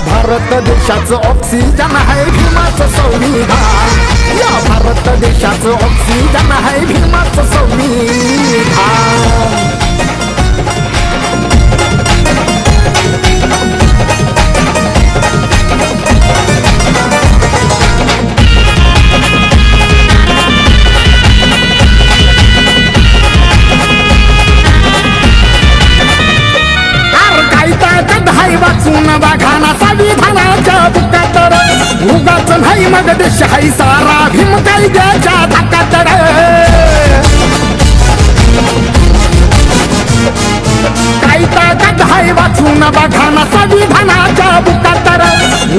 भारत देशाचं ऑक्सिजन आहे भीमाचं संविधान, या भारत देशाचं ऑक्सिजन आहे भीमाचं संविधान। वाचून बघाना संविधानाच्या बुकात उगाच नाही मग देश हाय सारा भीम कायद्याच्या धाकात काय ताकद हाय वाचून बघाना संविधानाच्या बुकात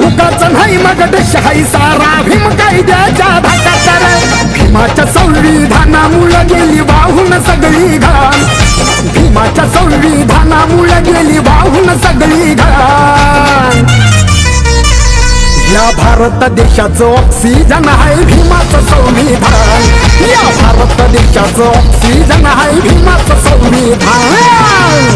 उगाच नाही मग देश हाय सारा भीम कायद्याच्या धाकात भीमाच्या संविधानामुळे गेली वाहून सगळी घाण, भीमाच्या संविधानामुळे गेली वाहून सगळी घाण। या भारत देशाचं ऑक्सिजन आहे भीमाचं संविधान, या भारत देशाचं ऑक्सिजन आहे भीमाचं संविधान।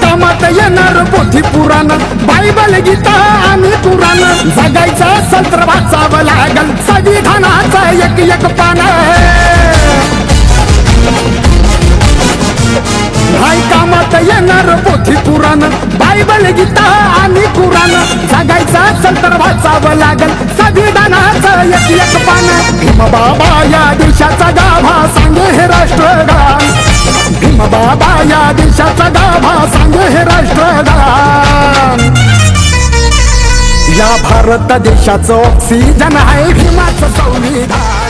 कामात येणार पोथी पुराण, बायबल गीता आणि कुराण, जगायचं संत्र वाचावं लागल संविधानाचं एक एक पान। नाही कामात येणार पोथी पुराण, बायबल गीता आणि कुराण, जगायचं संत्र वाचावं लागल संविधानाचं एक एक पान। भीम बाबा या देशाचा गाभा सांगे हे राष्ट्रगान, भीम बाबा या देशाचा गाभा सांगे हे राष्ट्रगान। या भारत देशाचं ऑक्सिजन आहे भीमाचं संविधान।